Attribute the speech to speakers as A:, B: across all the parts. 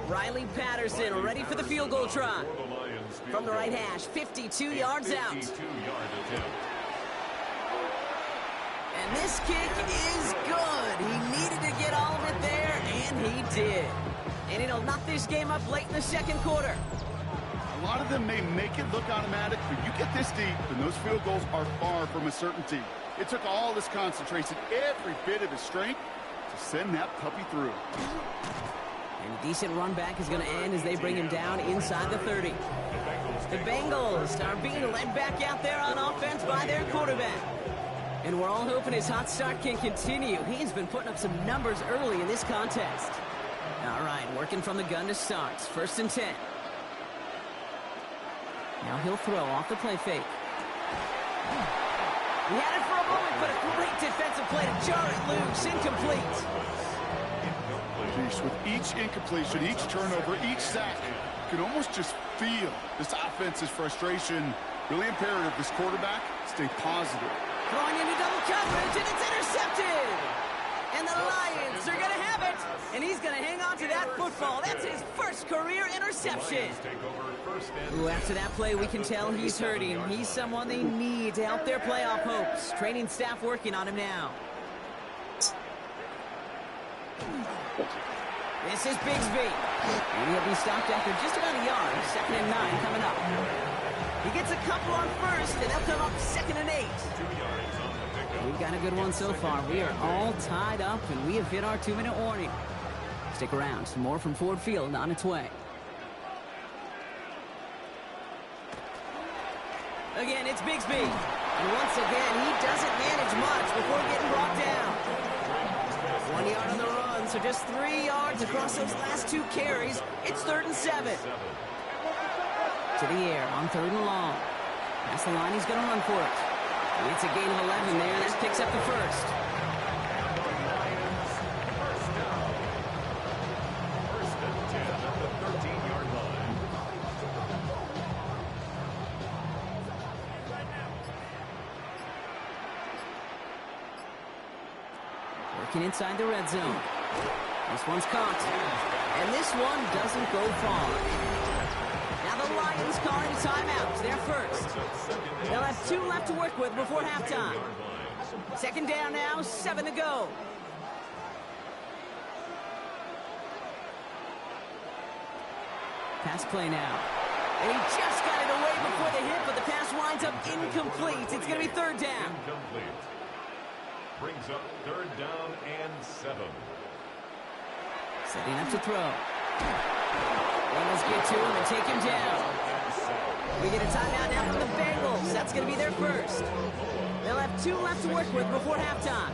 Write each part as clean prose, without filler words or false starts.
A: Riley Patterson ready for the field goal try. From the right hash, 52 yards out. And this kick is good. He needed to get all of it there, and he did. And it'll knock this game up late in the second quarter.
B: A lot of them may make it look automatic, but you get this deep, and those field goals are far from a certainty. It took all his concentration, every bit of his strength, to send that puppy through.
A: And a decent run back is going to end as they bring him down inside the 30. The Bengals are being led back out there on offense by their quarterback. And we're all hoping his hot start can continue. He's been putting up some numbers early in this contest. All right, working from the gun to start. 1st and 10. Now he'll throw off the play fake. He had it for a moment, but a great defensive play to jar it loose. Incomplete.
B: With each incompletion, each turnover, each sack, you can almost just feel this offense's frustration. Really imperative this quarterback stay positive.
A: Throwing into double coverage, and it's intercepted. And the Lions are going to have it. And he's going to hang on to that football. That's his first career interception. Ooh, after that play, we can tell he's hurting. He's someone they need to help their playoff hopes. Training staff working on him now. This is Bigsby. And he'll be stopped after just about a yard. 2nd and 9 coming up. He gets a couple on first, and they'll come up 2nd and 8. We've got a good one so far. We are all tied up, and we have hit our 2-minute warning. Stick around. Some more from Ford Field on its way. Again, it's Bigsby. And once again, he doesn't manage much before getting brought down. 1 yard on the run, so just 3 yards across those last 2 carries. It's 3rd and 7. To the air on 3rd and long. Past the line, he's going to run for it. It's a gain of 11 there. That picks up the first. Working inside the red zone. This one's caught. And this one doesn't go far. Now the Lions calling a timeout. They're first. They'll have 2 left to work with before halftime. 2nd down now, 7 to go. Pass play now. And he just got it away before the hit, but the pass winds up incomplete. It's going to be 3rd down.
C: Incomplete. Brings up 3rd down and 7.
A: Setting up to throw. Bengals get to him and take him down. We get a timeout now from the Bengals. That's going to be their first. They'll have 2 left to work with before halftime.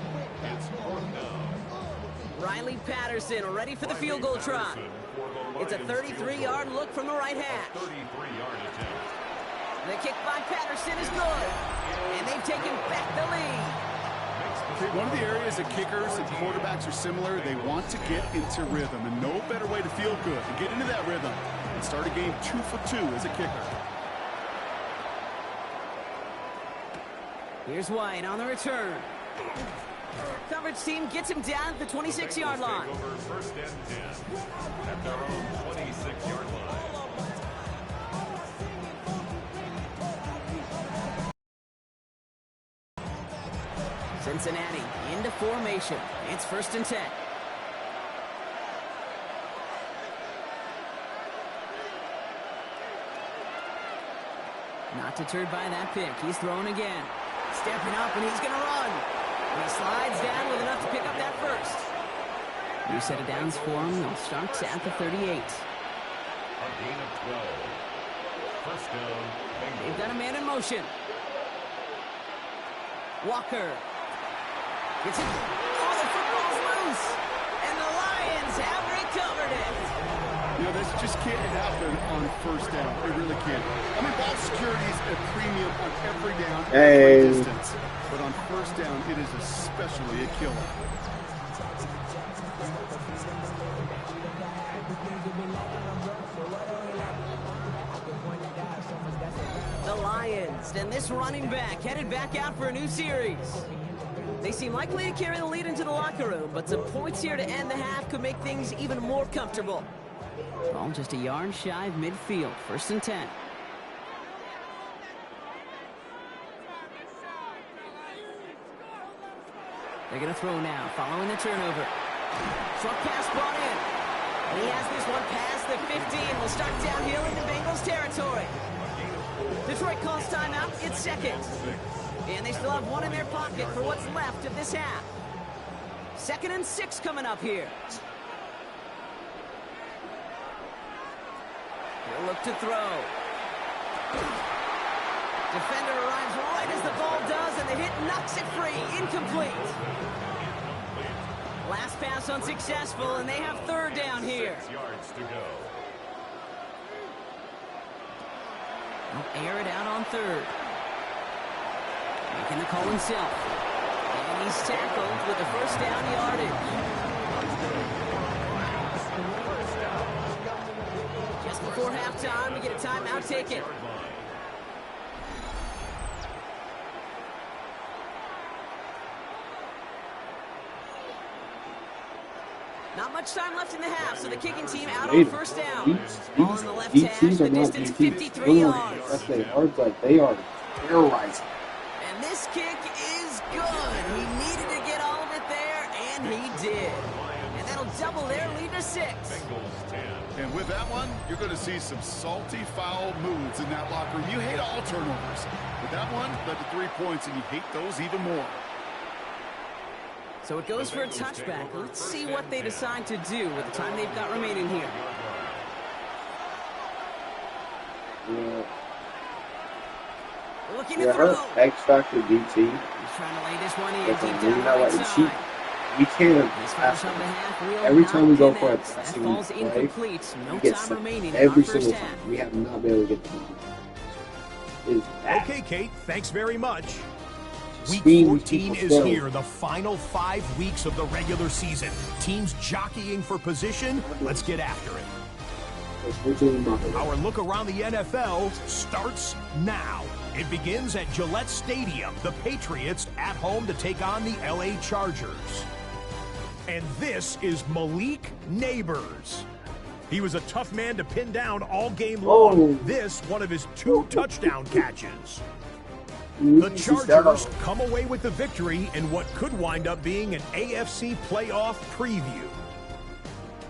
A: Riley Patterson ready for the field goal try. It's a 33-yard look from the right hash. The kick by Patterson is good. And they've taken back the lead.
B: One of the areas that kickers and quarterbacks are similar, they want to get into rhythm. And no better way to feel good to get into that rhythm and start a game 2 for 2 as a kicker.
A: Here's White on the return. Coverage team gets him down at the 26-yard line.
C: 1st and 10 at their own 26-yard line.
A: Cincinnati into formation. It's 1st and 10. Not deterred by that pick. He's throwing again. Stepping up, and he's going to run. And he slides down with enough to pick up that first. New set of downs for him. They'll start at the 38.
C: A gain of 12. 1st down.
A: They've got a man in motion. Walker. It's it. Oh, the football's loose. And the Lions have recovered it.
B: You know, this just can't happen on 1st down. It really can't. I mean, ball security is a premium on every down, every distance. But on 1st down, it is especially a killer.
A: The Lions and this running back headed back out for a new series. They seem likely to carry the lead into the locker room, but some points here to end the half could make things even more comfortable. Ball just a yard shy of midfield. 1st and 10. They're going to throw now, following the turnover. Short pass brought in. And he has this one past the 15. Will start downhill into Bengals territory. Detroit calls timeout. It's 2nd. And they still have one in their pocket for what's left of this half. 2nd and 6 coming up here. He'll look to throw. Defender arrives right as the ball does, and the hit knocks it free. Incomplete. Last pass unsuccessful, and they have 3rd down here.
C: 6 yards to go.
A: He'll air it out on 3rd. Making the call himself. And he's tackled with the 1st down yardage. Just before halftime, we get a timeout taken. Not much time left in the half, so the kicking team out on 1st down. Ball on the left hash, the distance 53 yards.
D: That's the yards, like they are terrorizing.
A: And this kick is good. He needed to get all of it there, and he did. And that'll double their lead to 6.
B: And with that one, you're going to see some salty, foul moods in that locker room. You hate all turnovers. But that one led to 3 points, and you hate those even more.
A: So it goes for a touchback. Let's see what they decide to do with the time they've got remaining here.
D: Yeah.
A: Looking to
D: her
A: throw.
D: X Factor DT.
A: He's trying to lay this one in deep down the right side.
D: We can't pass
A: on the half wheel.
D: every time we go for a
A: That
D: passing
A: falls
D: play,
A: incomplete. No
D: we get
A: time
D: set
A: remaining in
D: every
A: our first
D: single
A: half.
D: time. We have not been able to get the ball. It is bad.
E: Okay, Kate, thanks very much. Week
D: Speed
E: 14
D: people
E: is
D: still.
E: here, the final 5 weeks of the regular season. Teams jockeying for position. Let's get after it. Our look around the NFL starts now. It begins at Gillette Stadium. The Patriots at home to take on the LA Chargers. And this is Malik Neighbors. He was a tough man to pin down all game long. This, one of his 2 touchdown catches. The Chargers come away with the victory in what could wind up being an AFC playoff preview.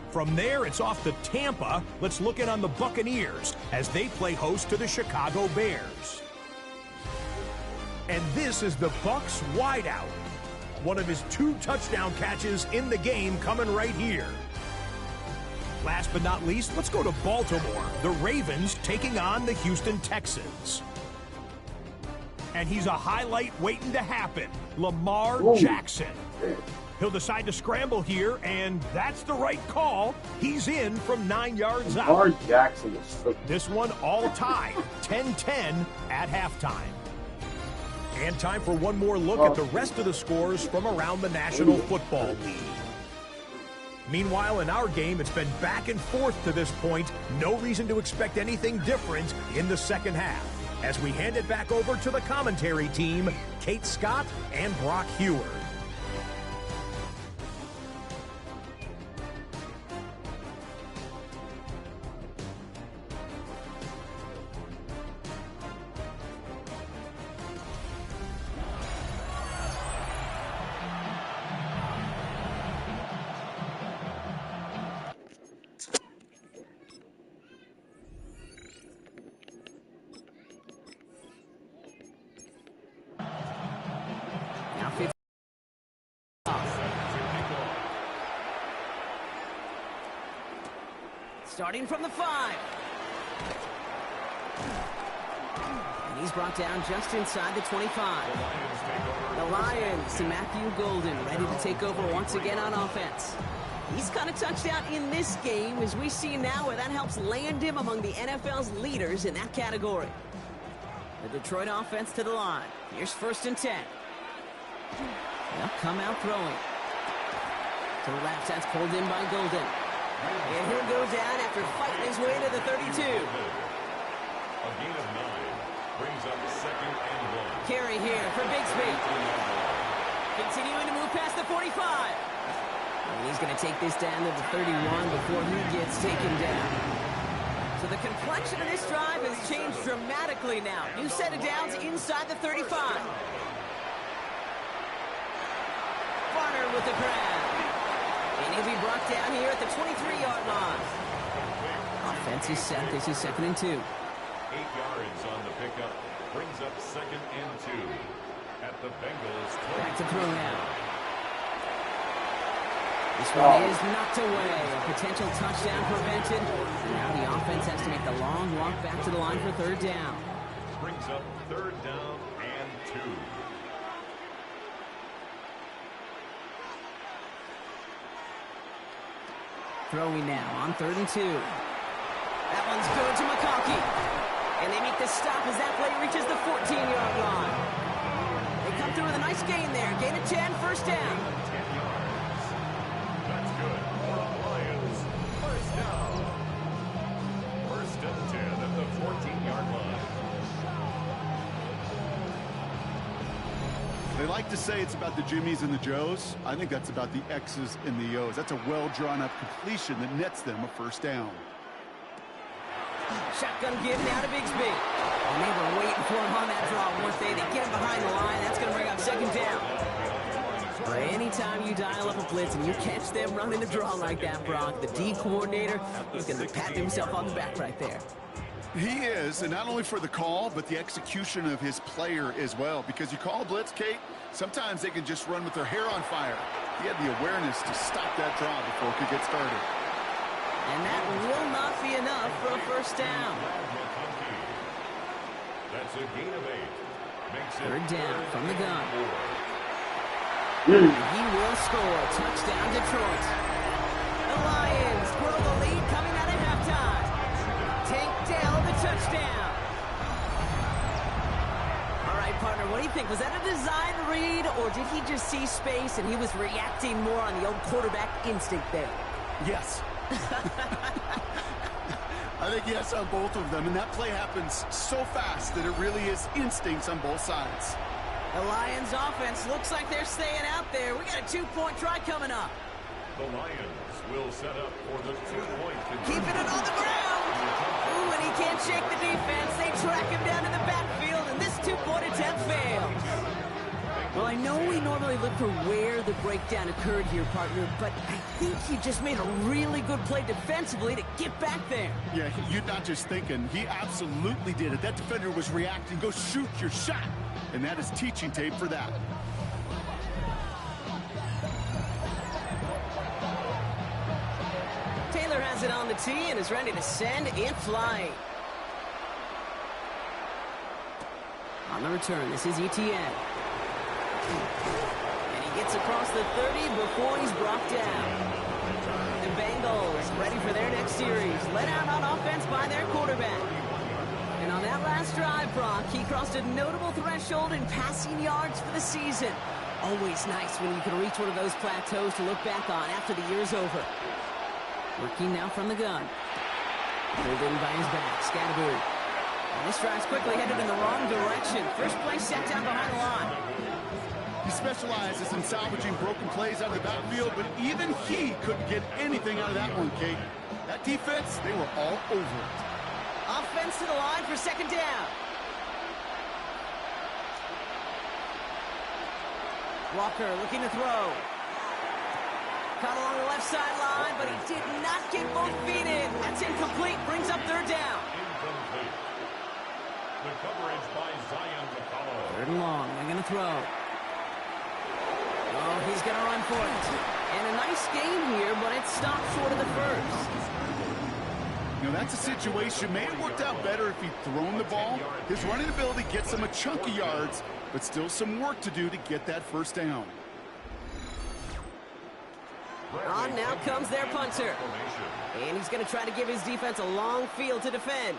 E: From there, it's off to Tampa. Let's look in on the Buccaneers as they play host to the Chicago Bears. And this is the Bucs wideout. One of his 2 touchdown catches in the game coming right here. Last but not least, let's go to Baltimore. The Ravens taking on the Houston Texans. And he's a highlight waiting to happen. Lamar Jackson. He'll decide to scramble here, and that's the right call. He's in from 9 yards out.
D: Lamar Jackson is so
E: This one all tied, 10-10 at halftime. And time for one more look at the rest of the scores from around the National Football League. Meanwhile, in our game, it's been back and forth to this point. No reason to expect anything different in the second half. As we hand it back over to the commentary team, Kate Scott and Brock Heward.
A: Starting from the 5. And he's brought down just inside the 25. The Lions to Matthew Golden, ready to take over once again on offense. He's got a touchdown in this game, as we see now where that helps land him among the NFL's leaders in that category. The Detroit offense to the line. Here's 1st and 10. They'll come out throwing. To the left, that's pulled in by Golden. And he'll go down after fighting his way to the 32.
C: A gain of 9 brings up 2nd and 1.
A: Carry here for Bigsby. Continuing to move past the 45. And he's going to take this down to the 31 before he gets taken down. So the complexion of this drive has changed dramatically now. New set of downs inside the 35. Barner with the grab. And he'll be brought down here at the 23-yard line. Offense is set. This is 2nd and 2.
C: 8 yards on the pickup. Brings up 2nd and 2. At the Bengals.
A: Back to throw now. This one is knocked away. A potential touchdown prevented. And now the offense has to make the long walk back to the line for 3rd down.
C: Brings up 3rd down and 2.
A: Throwing now on 3rd and 2. That one's good to McConkey. And they make the stop as that play reaches the 14-yard line. They come through with a nice gain there. Gain of 10, 1st down.
C: 10 yards. That's good for the Lions. 1st down. 1st and 10 at the 14-yard line.
B: They like to say it's about the Jimmies and the Joes. I think that's about the X's and the O's. That's a well-drawn-up completion that nets them a 1st down.
A: Shotgun give now to Bigsby. And they were waiting for him on that draw, weren't they? They get him behind the line. That's going to bring up 2nd down. But anytime you dial up a blitz and you catch them running the draw like that, Brock, the D coordinator is going to pat himself on the back right there.
B: He is, and not only for the call, but the execution of his player as well. Because you call a blitz, Kate, sometimes they can just run with their hair on fire. He had the awareness to stop that draw before it could get started.
A: And that will not be enough for a 1st down.
C: That's a gain of 8. Makes it
A: 3rd down from the gun.
C: 4.
A: He will score. Touchdown, Detroit. The Lions grow the lead coming out at halftime. Tank Dell, the touchdown. All right, partner, what do you think? Was that a design read, or did he just see space and he was reacting more on the old quarterback instinct there?
B: Yes. I think yes on both of them, and that play happens so fast that it really is instincts on both sides.
A: The Lions offense looks like they're staying out there. We got a 2-point try coming up.
C: The Lions will set up for the 2-point conversion.
A: Keeping it on the ground. Ooh, and he can't shake the defense. They track him down to the backfield, and this 2-point attempt failed. Well, I know we normally look for where the breakdown occurred here, partner, but I think he just made a really good play defensively to get back there.
B: Yeah, you're not just thinking. He absolutely did it. That defender was reacting. Go shoot your shot. And that is teaching tape for that.
A: Taylor has it on the tee and is ready to send it flying. On the return, this is ETN. And he gets across the 30 before he's brought down. The Bengals ready for their next series. Let out on offense by their quarterback. And on that last drive, Brock, he crossed a notable threshold in passing yards for the season. Always nice when you can reach one of those plateaus to look back on after the year's over. Working now from the gun. Pulled in by his back, Scatterbury. And this drive's quickly headed in the wrong direction. First play set down behind the line.
B: He specializes in salvaging broken plays out of the backfield, but even he couldn't get anything out of that one, Kate. That defense, they were all over it.
A: Offense to the line for 2nd down. Walker looking to throw. Caught along the left sideline, but he did not get both feet in. That's incomplete. Brings up 3rd down.
C: Incomplete. The coverage by Zion to follow.
A: 3rd and long. They're going to throw. Oh, he's going to run for it. And a nice game here, but it stopped short of the first.
B: You know, that's a situation. May have worked out better if he'd thrown the ball. His running ability gets him a chunk of yards, but still some work to do to get that 1st down.
A: On now comes their punter. And he's going to try to give his defense a long field to defend.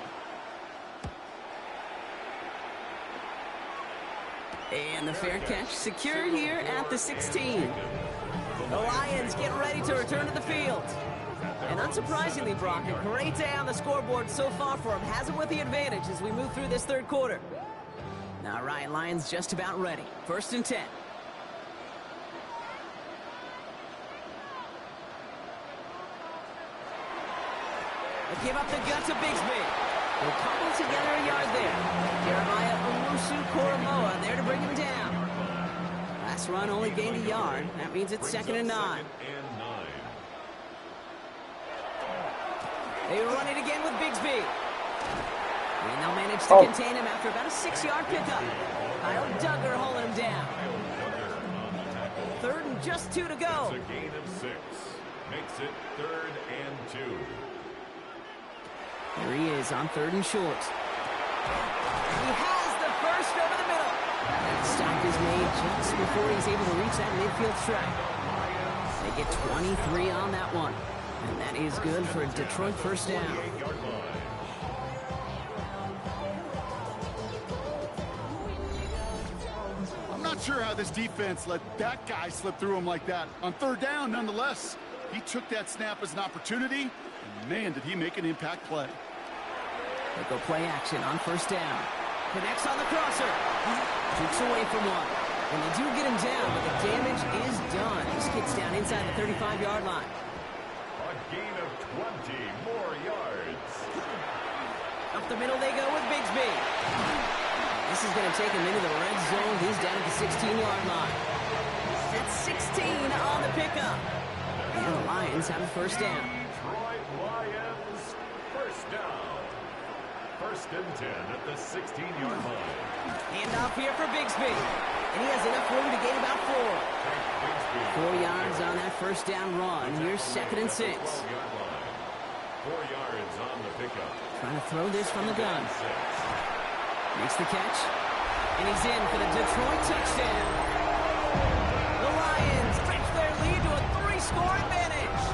A: And the fair catch secured here at the 16. The Lions get ready to return to the field. And unsurprisingly, Brock, a great day on the scoreboard so far for him. Has him with the advantage as we move through this 3rd quarter. All right, Lions just about ready. 1st and 10. They'll give up the gut to Bigsby. They'll cobble together a yard there. Jeremiah Owusu-Koramoah there to bring him down. Last run only gained a yard. That means it's 2nd and 9. They run it again with Bigsby. And they'll manage to contain him after about a 6-yard pickup. Kyle Duggar holding him down. 3rd and just 2 to go.
C: It's a gain of 6. Makes it 3rd and 2.
A: Here he is on 3rd and short. He has the first over the middle. And the stop is made just before he's able to reach that midfield strike. They get 23 on that one. And that is good for a Detroit first down.
B: I'm not sure how this defense let that guy slip through him like that. On 3rd down, nonetheless, he took that snap as an opportunity. And man, did he make an impact play.
A: They go play action on 1st down. Connects on the crosser. Jukes away from one. And they do get him down, but the damage is done. This gets down inside the 35-yard line.
C: A gain of 20 more yards.
A: Up the middle they go with Bigsby. This is going to take him into the red zone. He's down at the 16-yard line. That's 16 on the pickup. And the Lions have a first down.
C: Detroit Lions, first down. 1st and 10 at the 16-yard line.
A: Handoff here for Bigsby. And he has enough room to gain about 4. 4 yards on that first down run. Here's 2nd and 6.
C: 4 yards on the pickup.
A: Trying to throw this from the gun. Makes the catch. And he's in for the Detroit touchdown. The Lions stretch their lead to a 3-score advantage.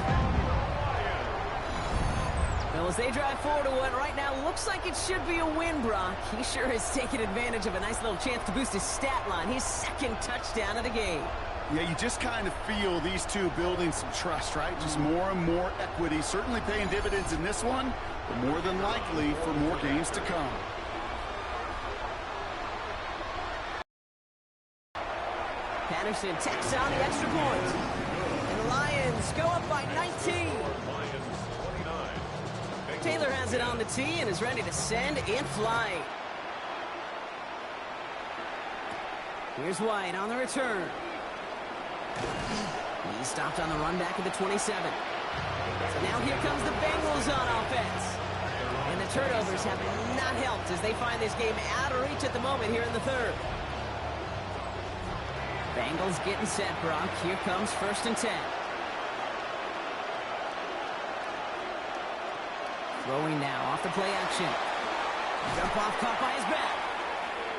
A: Well, as they drive forward to what right now looks like it should be a win, Brock, he sure has taken advantage of a nice little chance to boost his stat line. His 2nd touchdown of the game.
B: Yeah, you just kind of feel these two building some trust, right? Just more and more equity. Certainly paying dividends in this one, but more than likely for more games to come.
A: Patterson tacks on the extra point. And the Lions go up by 19. Taylor has it on the tee and is ready to send in flight. Here's White on the return. He stopped on the run back at the 27. So now here comes the Bengals on offense. And the turnovers have not helped as they find this game out of reach at the moment here in the 3rd. Bengals getting set, Brock. Here comes 1st and 10. Throwing now off the play action. Jump off caught by his back.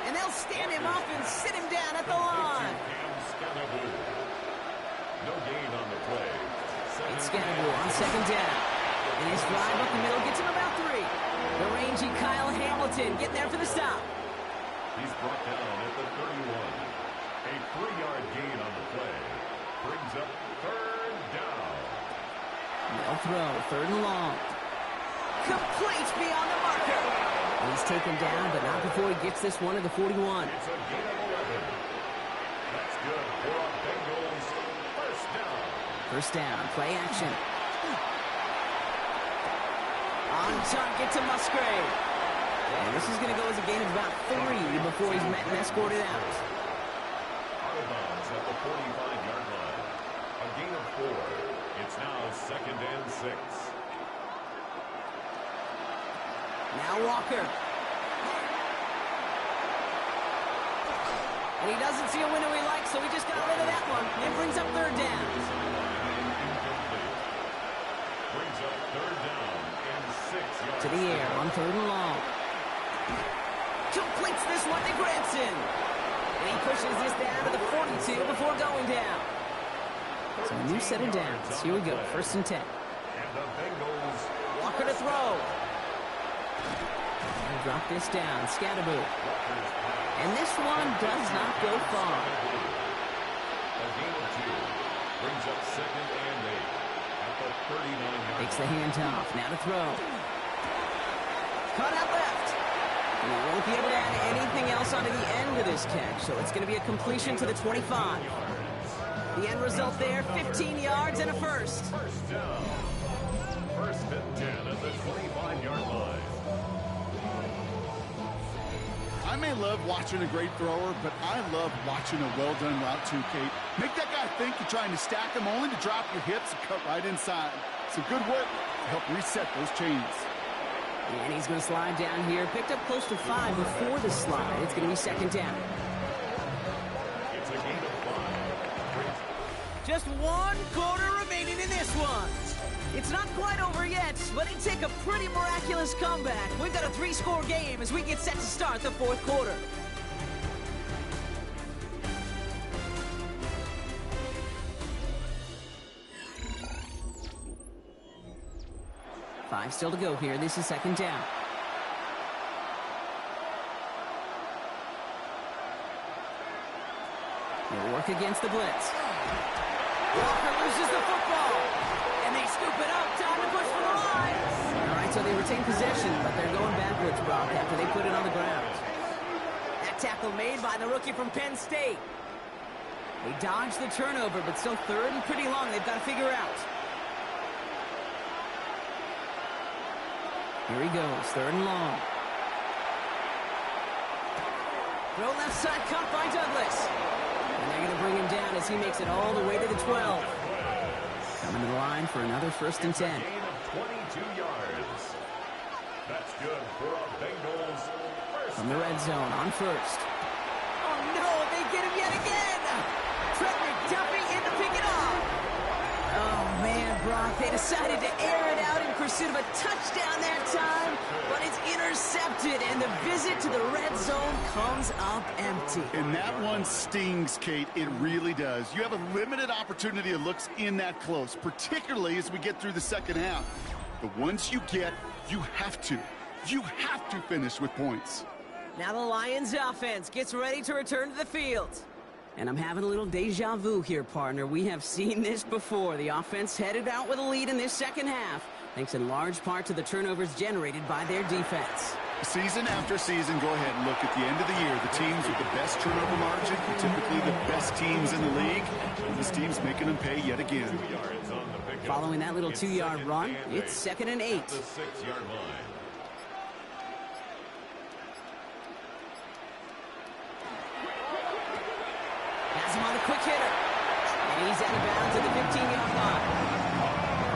A: And they'll stand him up and sit him down at the line.
C: No gain on the play.
A: It's Scannable on 2nd down. And his drive up the middle gets him about 3. The rangy Kyle Hamilton getting there for the stop.
C: He's brought down at the 31. A 3-yard gain on the play. Brings up 3rd down.
A: They'll throw 3rd and long. Complete beyond the marker. He's taken down, but not before he gets this one to the 41.
C: It's a gain of 11. That's good for a Bengals first down.
A: First down, play action. On target to Musgrave. And this is going to go as a gain of about 3 before he's met and escorted out.
C: Out of bounds at the 45-yard line. A gain of 4. It's now 2nd and 6.
A: Now Walker. And he doesn't see a window he likes, so he just got rid of that one. And brings up 3rd down.
C: Brings up 3rd down and 6 yards.
A: To the air on 3rd and long. Completes this one to Granson. And he pushes this down to the 42 before going down. So a new set of downs. Here we go, 1st and 10.
C: And the Bengals.
A: Walker to throw. Drop this down, Scatterboo. And this one does not go far.
C: A gain of 2. Brings up 2nd and 8 at the 39-yard.
A: Takes the handoff, now to throw. Cut out left. And he won't be able to add anything else onto the end of this catch, so it's going to be a completion to the 25. The end result there, 15 yards and a first.
C: First down. 1st and 10 at the 25.
B: love watching a great thrower, but I love watching a well-done route too, Kate. Make that guy think you're trying to stack him only to drop your hips and cut right inside. Some good work to help reset those chains.
A: And he's going to slide down here. Picked up close to 5 before the slide. It's going to be second down.
C: It's a gain of 5.
A: Just 1 quarter remaining in this one. It's not quite over yet, but it'd take a pretty miraculous comeback. We've got a 3-score game as we get set to start the 4th quarter. Five still to go here. This is second down. They'll work against the blitz. Walker loses the football. And they scoop it up. Time to push for the line. All right, so they retain possession, but they're going backwards, Brock, after they put it on the ground. That tackle made by the rookie from Penn State. They dodged the turnover, but still third and pretty long. They've got to figure out. Here he goes, third and long. Throw left side, caught by Douglas. And they're going to bring him down as he makes it all the way to the 12. Coming to the line for another first and 10.
C: Gain of 22 yards. That's good for a Bengals first.
A: From the red zone on first. Oh no, they get him yet again. Trent McDuffie in to pick it off. Oh man, Brock, they decided to air it out in pursuit of a touchdown that time, but it's intercepted, and the visit to the red zone comes up empty.
B: And that one stings, Kate. It really does. You have a limited opportunity of looks in that close, particularly as we get through the second half. But once you get, you have to finish with points.
A: Now the Lions offense gets ready to return to the field. And I'm having a little deja vu here, partner. We have seen this before. The offense headed out with a lead in this second half, thanks in large part to the turnovers generated by their defense.
B: Season after season, go ahead and look at the end of the year. The teams with the best turnover margin are typically the best teams in the league. And this team's making them pay yet again.
A: Following that little 2-yard run, it's second and 8.
C: The 6-yard line.
A: Has him on the quick hitter. And he's out of bounds at the 15-yard line.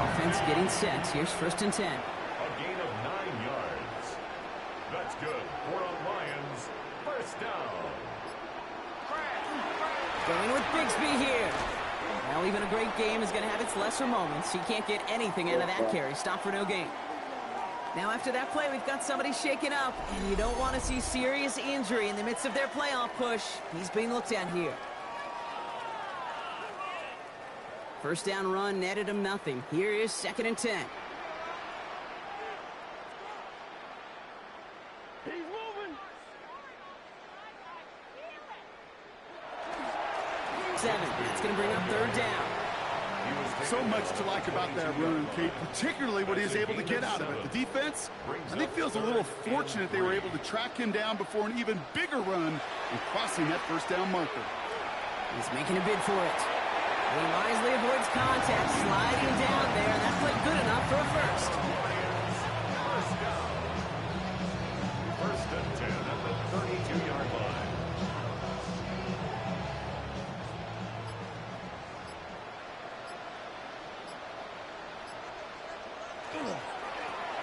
A: Offense getting set. Here's first and 10.
C: A gain of 9 yards. That's good for a Lions first down.
A: Going with Bigsby here. Well, even a great game is going to have its lesser moments. He can't get anything out of that carry. Stop for no gain. Now, after that play, we've got somebody shaken up, and you don't want to see serious injury in the midst of their playoff push. He's being looked at here. First down run netted him nothing. Here is second and 10.
F: He's moving.
A: 7. That's going to bring up third down.
B: So much to like about that run, Kate, particularly what he was able to get out of it. The defense, I think, feels a little fortunate they were able to track him down before an even bigger run and crossing that first down marker.
A: He's making a bid for it. He wisely avoids contact, sliding down there. That played good enough for a first.
C: First down. First and 10 at the 32-yard line.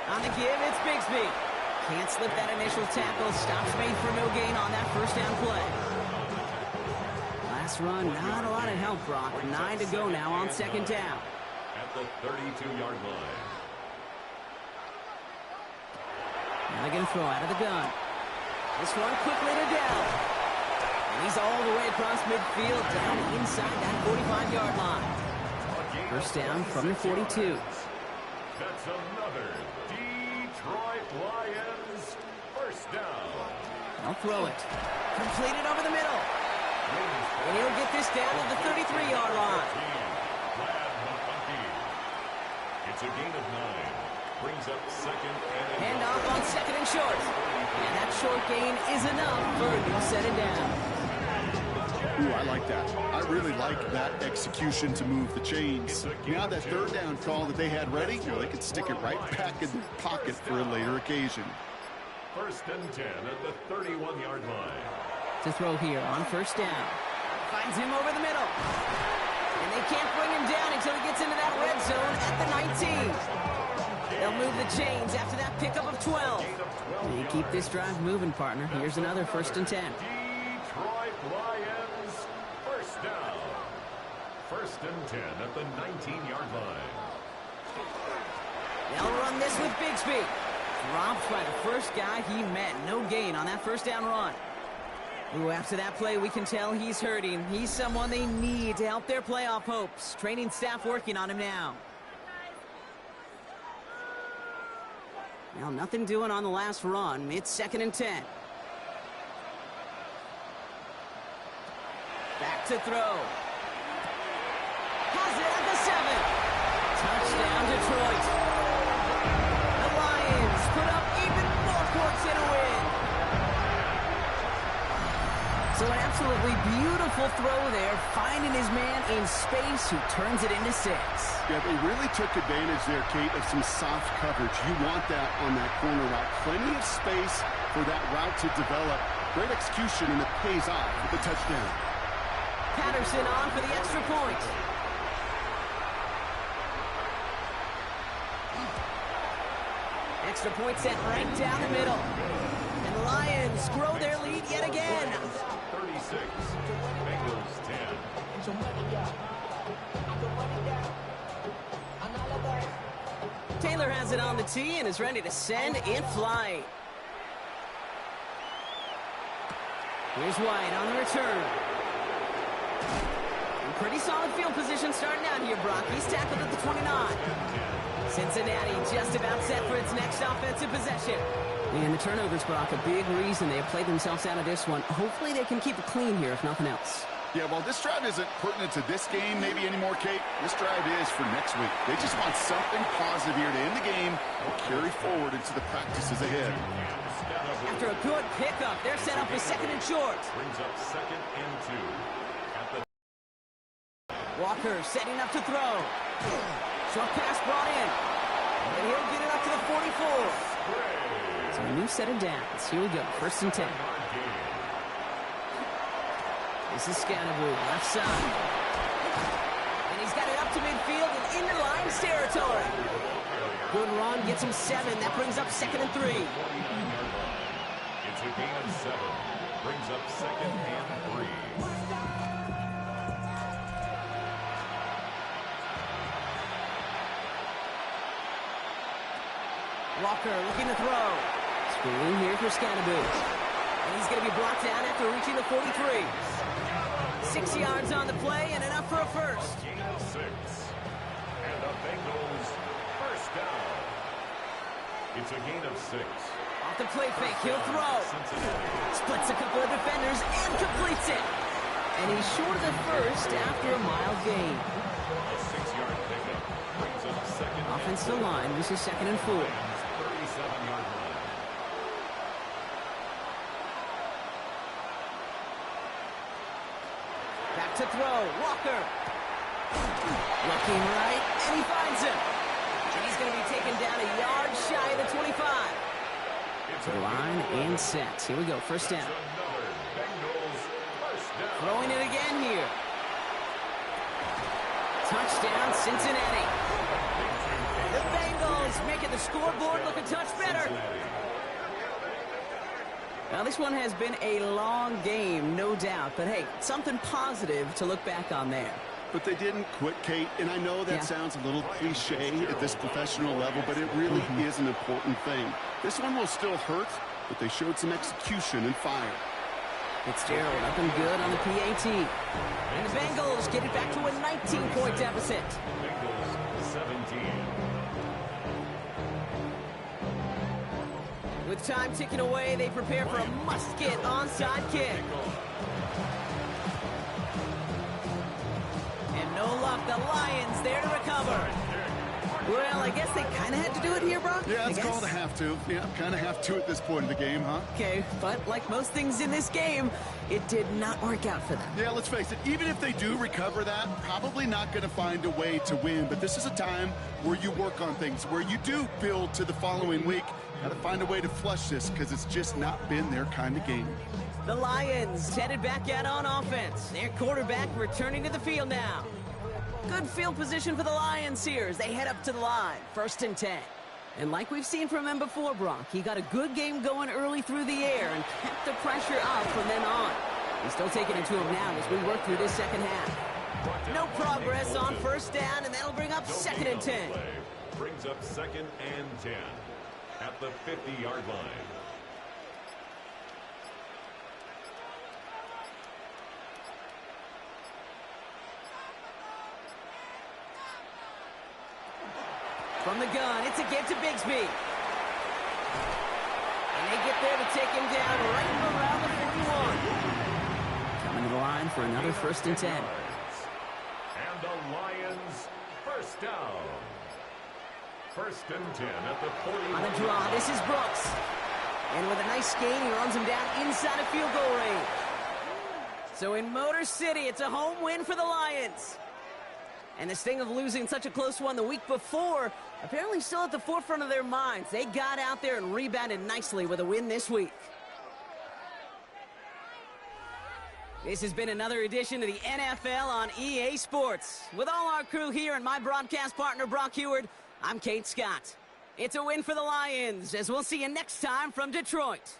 A: On the give, it's Bigsby. Can't slip that initial tackle. Stops made for no gain on that first down play. Last run, not a lot of help, Brock. 9 to go now on second down.
C: At the 32-yard line.
A: Now they're going to throw out of the gun. This one quickly to Dell. And he's all the way across midfield, down inside that 45-yard line. First down from the 42.
C: That's another Detroit Lions first down.
A: They'll throw it. Completed over the middle. And he'll get this down to the 33-yard line.
C: It's a gain of 9. Brings up second and
A: Hand off on second and short. And that short gain is enough for a new set it down.
B: Ooh, I like that. I really like that execution to move the chains. Now that third down call that they had ready, well, they could stick it right back in their pocket for a later occasion.
C: First and 10 at the 31-yard line.
A: To throw here on first down. Finds him over the middle. And they can't bring him down until he gets into that red zone at the 19. They'll move the chains after that pickup of 12. They keep this drive moving, partner. Here's another first and 10.
C: Detroit Lions, first down. First and 10 at the 19-yard line.
A: They'll run this with Bigsby. Dropped by the first guy he met. No gain on that first down run. Ooh, after that play, we can tell he's hurting. He's someone they need to help their playoff hopes. Training staff working on him now. Well, nothing doing on the last run. It's second and 10. Back to throw. Has it at the 7. Touchdown, Detroit. The Lions put up even more points in a win. So an absolutely beautiful throw there, finding his man in space who turns it into 6.
B: Yeah, they really took advantage there, Kate, of some soft coverage. You want that on that corner route. Plenty of space for that route to develop. Great execution, and it pays off with the touchdown.
A: Patterson on for the extra point. Extra point set right down the middle. And the Lions grow their lead yet again.
C: 36, Bengals 10.
A: Taylor has it on the tee and is ready to send in flight. Here's White on the return. Pretty solid field position starting out here, Brock. He's tackled at the 29. Cincinnati just about set for its next offensive possession. And the turnovers, Brock, a big reason they have played themselves out of this one. Hopefully they can keep it clean here, if nothing else.
B: Yeah, well, this drive isn't pertinent to this game maybe anymore, Kate. This drive is for next week. They just want something positive here to end the game or carry forward into the practices ahead.
A: After a good pickup, they're set up with second and short.
C: Brings up second and 2. At the
A: Walker setting up to throw. Short pass brought in. And he'll get it up to the 44. So a new set of downs. Here we go. First and 10. This is Scannaboo, left side. And he's got it up to midfield and into Lions territory. Good run, gets him 7. That brings up second and 3.
C: It's a gain of 7. Brings up second and 3.
A: Walker looking to throw. Screen here for Scannaboo. And he's going to be brought down after reaching the 43. 6 yards on the play and enough for a first.
C: Gain of 6. And the Bengals first down. It's a gain of 6.
A: Off the play fake, he'll throw. Splits a couple of defenders and completes it. And he's short of the first after a mild gain.
C: A 6-yard pickup brings up second.
A: Offensive line, this is second and 4.
C: 37-yard line.
A: Back to throw, Walker. Looking right, and he finds him. And he's going to be taken down a yard shy of the 25. To the line and set. Here we go, first down. Throwing it again here. Touchdown, Cincinnati. The Bengals making the scoreboard look a touch better. Now, this one has been a long game, no doubt. But, hey, something positive to look back on there.
B: But they didn't quit, Kate, and I know that sounds a little cliche at this professional level, but it really is an important thing. This one will still hurt, but they showed some execution and fire.
A: Fitzgerald up and good on the PAT. And the Bengals get it back to a 19-point deficit.
C: Bengals 17.
A: With time ticking away, they prepare for a must-get onside kick. And no luck, the Lions there to recover. Well, I guess they kind of had to do it here, Brock.
B: Yeah, it's called a have to. Yeah, kind of have to at this point in the game, huh?
A: Okay, but like most things in this game, it did not work out for them.
B: Yeah, let's face it, even if they do recover that, probably not going to find a way to win. But this is a time where you work on things, where you do build to the following week. Got to find a way to flush this because it's just not been their kind of game.
A: The Lions headed back out on offense. Their quarterback returning to the field now. Good field position for the Lions here as they head up to the line. 1st and 10. And like we've seen from him before, Brock, he got a good game going early through the air and kept the pressure up from then on. He's still taking it to him now as we work through this second half. No progress on 1st down, and that'll bring up 2nd and 10.
C: Brings up 2nd and 10 at the 50-yard line.
A: From the gun, it's a give to Bigsby. And they get there to take him down right around the 41. Coming to the line for another 1st and 10.
C: And the Lions, 1st down. 1st and 10 at the 40.
A: On the draw, this is Brooks. And with a nice gain, he runs him down inside of field goal range. So in Motor City, it's a home win for the Lions. And the sting of losing such a close one the week before, apparently still at the forefront of their minds. They got out there and rebounded nicely with a win this week. This has been another edition of the NFL on EA Sports. With all our crew here and my broadcast partner, Brock Heward, I'm Kate Scott. It's a win for the Lions, as we'll see you next time from Detroit.